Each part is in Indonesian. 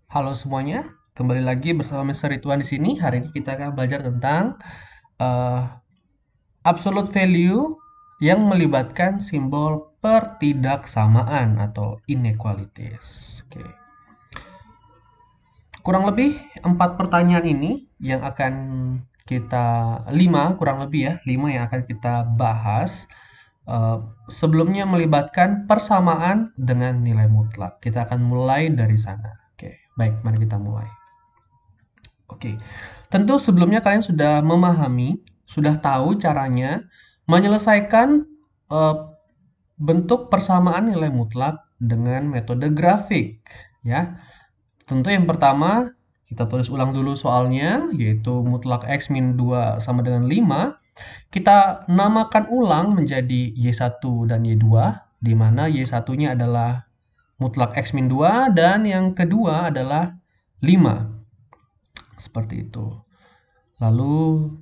Halo semuanya, kembali lagi bersama Mr. Ridwan di sini. Hari ini kita akan belajar tentang uh, absolute value yang melibatkan simbol pertidaksamaan atau inequalities. Oke. Kurang lebih 4 pertanyaan ini yang akan kita 5 kurang lebih ya, 5 yang akan kita bahas. Sebelumnya melibatkan persamaan dengan nilai mutlak. Kita akan mulai dari sana. Oke, baik, mari kita mulai. Oke, tentu sebelumnya kalian sudah memahami, sudah tahu caranya menyelesaikan eh, bentuk persamaan nilai mutlak dengan metode grafik, ya. Tentu yang pertama, kita tulis ulang dulu soalnya, yaitu mutlak X min 2 sama dengan 5. Kita namakan ulang menjadi Y1 dan Y2, di mana Y1-nya adalah mutlak X min 2 dan yang kedua adalah 5. Seperti itu. Lalu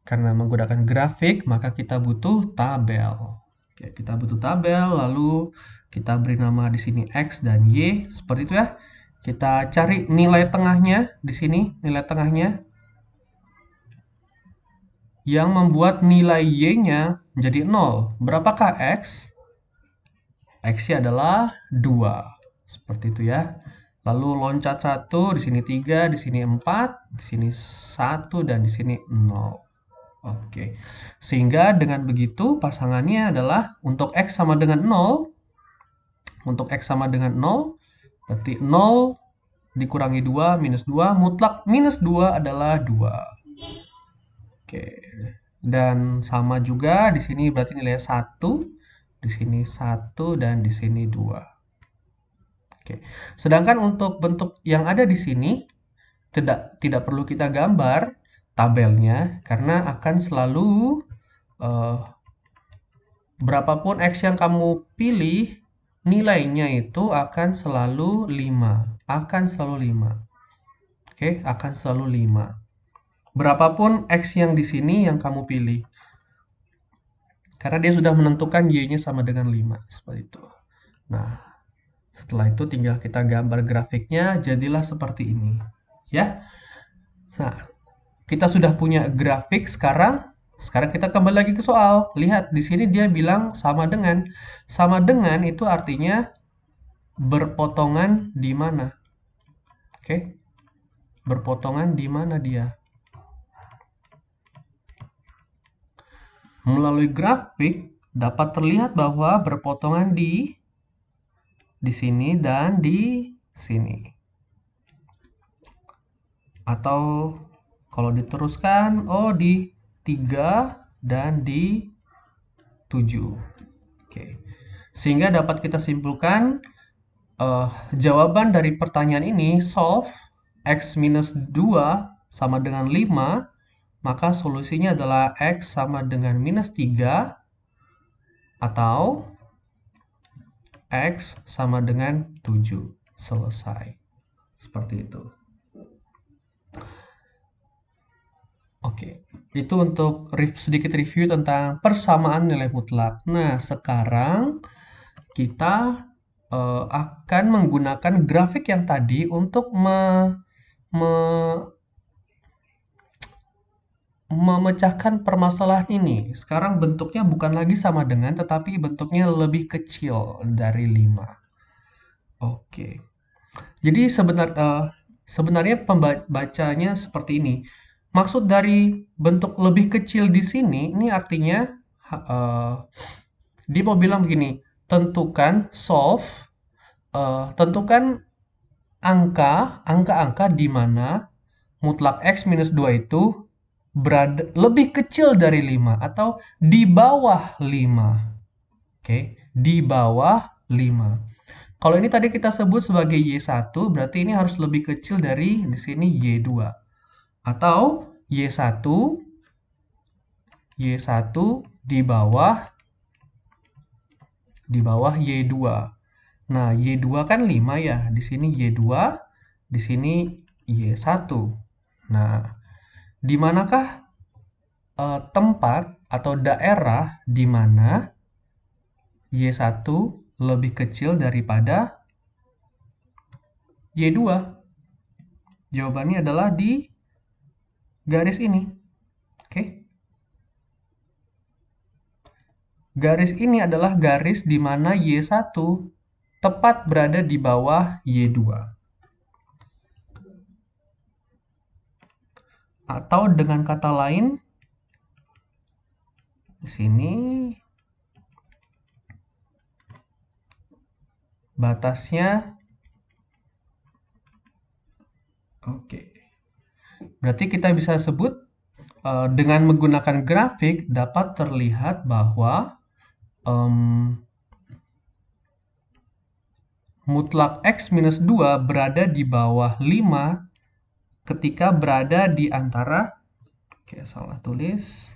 karena menggunakan grafik, maka kita butuh tabel. Oke, kita butuh tabel, lalu kita beri nama di sini X dan Y, seperti itu ya. Kita cari nilai tengahnya di sini, nilai tengahnya yang membuat nilai Y-nya menjadi 0. Berapakah X? X-nya adalah 2. Seperti itu ya. Lalu loncat 1, di sini 3, di sini 4, di sini 1, dan di sini 0. Oke, sehingga dengan begitu pasangannya adalah untuk X sama dengan 0, untuk X sama dengan 0, berarti 0 dikurangi 2 minus 2, mutlak minus 2 adalah 2. Oke, dan sama juga di sini berarti nilai 1, di sini 1, dan di sini 2. Oke, sedangkan untuk bentuk yang ada di sini, tidak perlu kita gambar tabelnya karena akan selalu berapapun X yang kamu pilih, nilainya itu akan selalu 5. Akan selalu 5. Oke, akan selalu 5. Berapapun X yang di sini yang kamu pilih. Karena dia sudah menentukan Y-nya sama dengan 5. Seperti itu. Nah, setelah itu tinggal kita gambar grafiknya, jadilah seperti ini. Ya. Nah, kita sudah punya grafik sekarang. Sekarang kita kembali lagi ke soal. Lihat, di sini dia bilang sama dengan. Sama dengan itu artinya berpotongan di mana? Oke. Berpotongan di mana dia? Melalui grafik dapat terlihat bahwa berpotongan di sini dan di sini. Atau kalau diteruskan, oh di 3 dan di 7. Oke. Sehingga dapat kita simpulkan jawaban dari pertanyaan ini, solve X minus 2 sama dengan 5, maka solusinya adalah X sama dengan minus 3 atau X sama dengan 7. Selesai. Seperti itu. Oke, itu untuk sedikit review tentang persamaan nilai mutlak. Nah, sekarang kita akan menggunakan grafik yang tadi untuk memecahkan permasalahan ini. Sekarang bentuknya bukan lagi sama dengan, tetapi bentuknya lebih kecil dari 5. Oke. Jadi sebenarnya pembacanya seperti ini. Maksud dari bentuk lebih kecil di sini, ini artinya dia mau bilang begini, tentukan angka-angka di mana mutlak X minus 2 itu lebih kecil dari 5 atau di bawah 5. Oke, di bawah 5. Kalau ini tadi kita sebut sebagai Y1, berarti ini harus lebih kecil dari di sini Y2. Atau Y1 di bawah Y2. Nah, Y2 kan 5 ya. Di sini Y2, di sini Y1. Nah, di manakah tempat atau daerah di mana Y1 lebih kecil daripada Y2? Jawabannya adalah di garis ini. Oke. Garis ini adalah garis di mana Y1 tepat berada di bawah Y2. Atau dengan kata lain, di sini batasnya oke. Berarti kita bisa sebut dengan menggunakan grafik dapat terlihat bahwa mutlak X minus 2 berada di bawah 5 ketika berada di antara, oke salah tulis,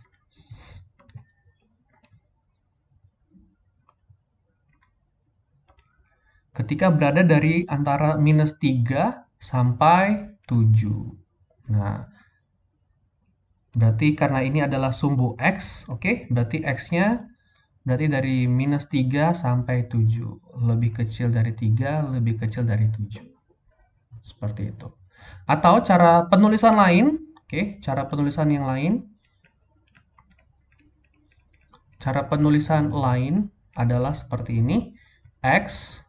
ketika berada dari antara minus 3 sampai 7. Nah, berarti karena ini adalah sumbu X, oke, berarti X-nya berarti dari minus 3 sampai 7. Lebih kecil dari 3, lebih kecil dari 7. Seperti itu. Atau cara penulisan lain, oke, cara penulisan yang lain. Cara penulisan lain adalah seperti ini. X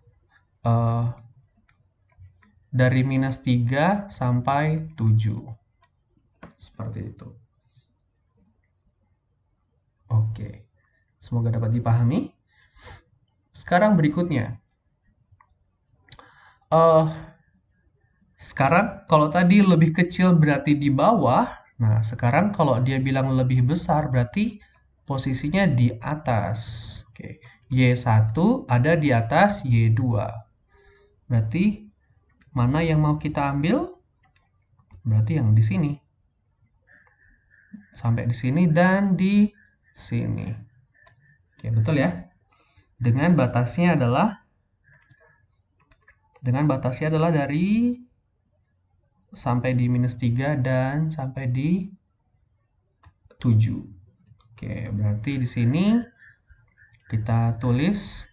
dari minus 3 sampai 7. Seperti itu. Oke. Semoga dapat dipahami. Sekarang berikutnya. Sekarang kalau tadi lebih kecil berarti di bawah. Nah, sekarang kalau dia bilang lebih besar berarti posisinya di atas. Oke. Y1 ada di atas Y2. Berarti mana yang mau kita ambil? Berarti yang di sini. Sampai di sini dan di sini. Oke, betul ya? Dengan batasnya adalah dari sampai di minus 3 dan sampai di 7. Oke, berarti di sini kita tulis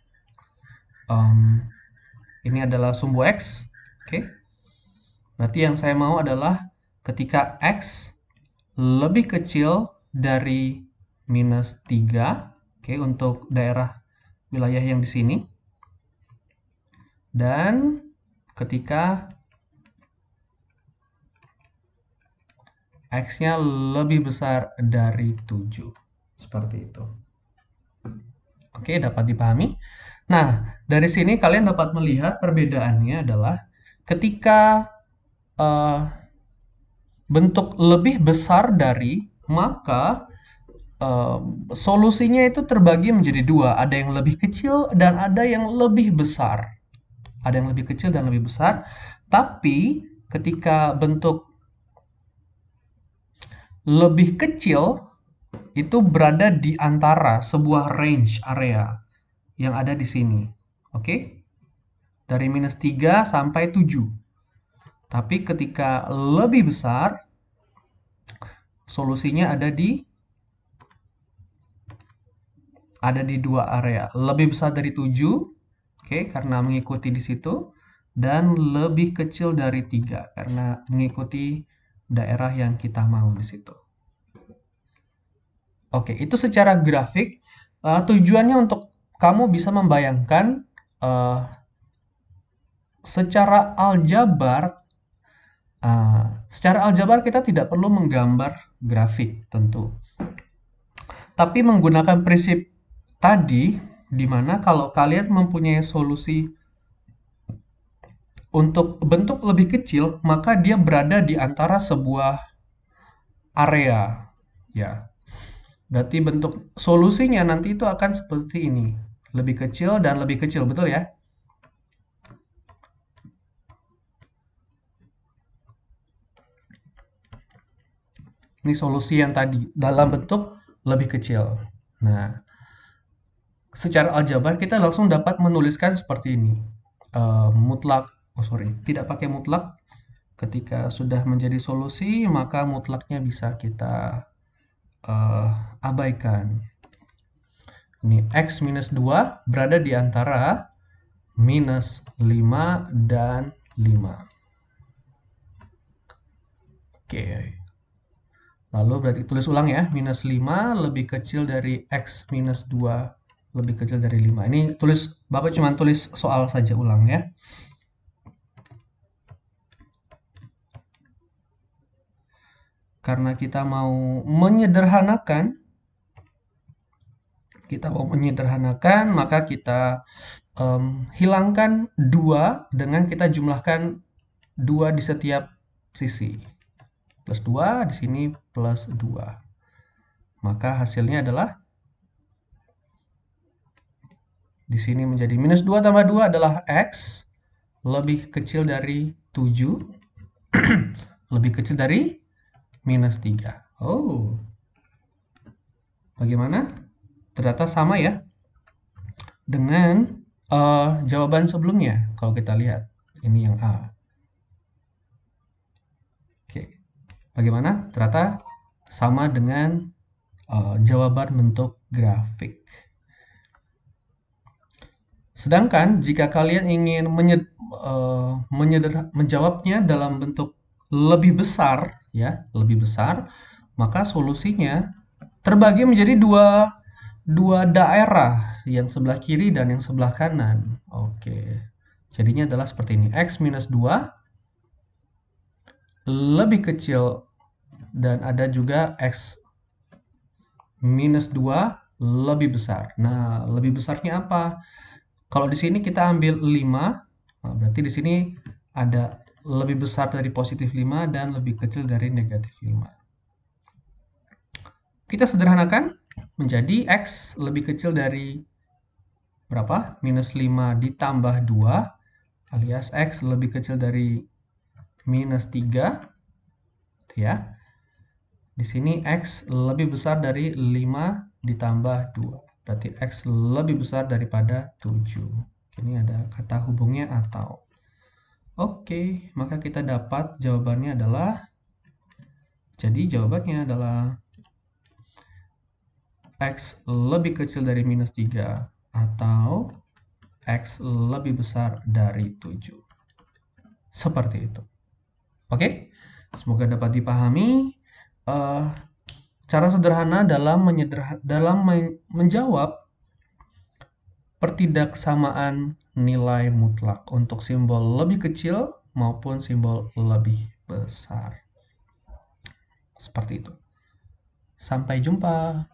ini adalah sumbu X. Oke. Berarti yang saya mau adalah ketika X lebih kecil dari minus 3, oke, untuk daerah wilayah yang di sini. Dan ketika X-nya lebih besar dari 7. Seperti itu. Oke, dapat dipahami? Nah, dari sini kalian dapat melihat perbedaannya adalah ketika bentuk lebih besar dari, maka solusinya itu terbagi menjadi dua. Ada yang lebih kecil dan ada yang lebih besar. Ada yang lebih kecil dan lebih besar. Tapi ketika bentuk lebih kecil itu berada di antara sebuah range area yang ada di sini. Oke? Dari minus 3 sampai 7. Tapi ketika lebih besar, solusinya ada di dua area. Lebih besar dari 7, oke, karena mengikuti di situ, dan lebih kecil dari 3 karena mengikuti daerah yang kita mau di situ. Oke, itu secara grafik. Tujuannya untuk kamu bisa membayangkan secara aljabar. Secara aljabar kita tidak perlu menggambar grafik tentu. Tapi menggunakan prinsip tadi, di mana kalau kalian mempunyai solusi untuk bentuk lebih kecil, maka dia berada di antara sebuah area. Ya. Berarti bentuk solusinya nanti itu akan seperti ini. Lebih kecil dan lebih kecil, betul ya? Ini solusi yang tadi, dalam bentuk lebih kecil. Nah, secara aljabar kita langsung dapat menuliskan seperti ini. Tidak pakai mutlak. Ketika sudah menjadi solusi, maka mutlaknya bisa kita abaikan. Ini X minus 2 berada di antara minus 5 dan 5. Oke. Lalu berarti tulis ulang ya, minus 5 lebih kecil dari X minus 2 lebih kecil dari 5. Ini Bapak cuma tulis soal saja ulang ya. Karena kita mau menyederhanakan, maka kita hilangkan 2 dengan kita jumlahkan 2 di setiap sisi. Plus 2, di sini plus 2. Maka hasilnya adalah di sini menjadi minus 2 tambah 2 adalah X lebih kecil dari 7 lebih kecil dari minus 3. Oh, bagaimana? Ternyata sama ya dengan jawaban sebelumnya. Kalau kita lihat, ini yang A. Oke, bagaimana? Ternyata sama dengan jawaban bentuk grafik. Sedangkan jika kalian ingin menjawabnya dalam bentuk lebih besar, ya, lebih besar, maka solusinya terbagi menjadi dua daerah, yang sebelah kiri dan yang sebelah kanan. Oke, jadinya adalah seperti ini. X minus 2 lebih kecil, dan ada juga X minus 2 lebih besar. Nah, lebih besarnya apa? Kalau di sini kita ambil 5, nah berarti di sini ada lebih besar dari positif 5 dan lebih kecil dari negatif 5. Kita sederhanakan menjadi X lebih kecil dari berapa? Minus 5 ditambah 2, alias X lebih kecil dari minus 3. Ya. Di sini X lebih besar dari 5 ditambah 2. Berarti X lebih besar daripada 7. Ini ada kata hubungnya atau. Oke, maka kita dapat jawabannya adalah, jadi jawabannya adalah X lebih kecil dari minus 3 atau X lebih besar dari 7. Seperti itu. Oke, semoga dapat dipahami. Cara sederhana dalam menjawab pertidaksamaan nilai mutlak untuk simbol lebih kecil maupun simbol lebih besar. Seperti itu. Sampai jumpa.